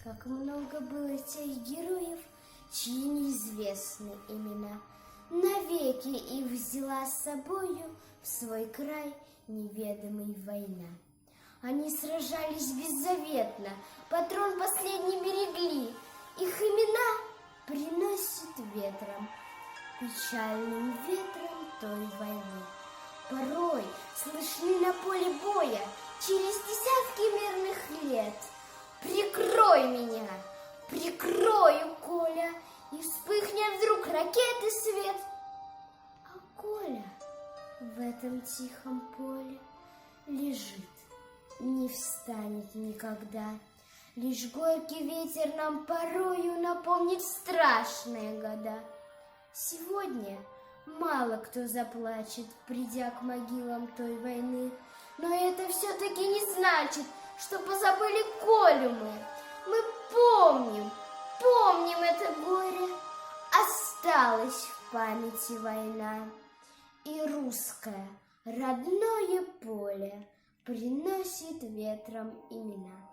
Как много было тех героев, чьи неизвестны имена. Навеки их взяла с собою в свой край неведомой война. Они сражались беззаветно, патрон последний берегли. Их имена приносят ветром, печальным ветром той войны. Порой слышны на поле боя через десятки мирных лет. Прикрой меня, прикрою, Коля, и вспыхнет вдруг ракеты свет. А Коля в этом тихом поле лежит, не встанет никогда. Лишь горький ветер нам порою напомнит страшные года. Сегодня мало кто заплачет, придя к могилам той войны, но это все-таки не значит, что позабыли Колю мы. Мы помним это горе. Осталась в памяти война, и русское родное поле приносит ветром имена.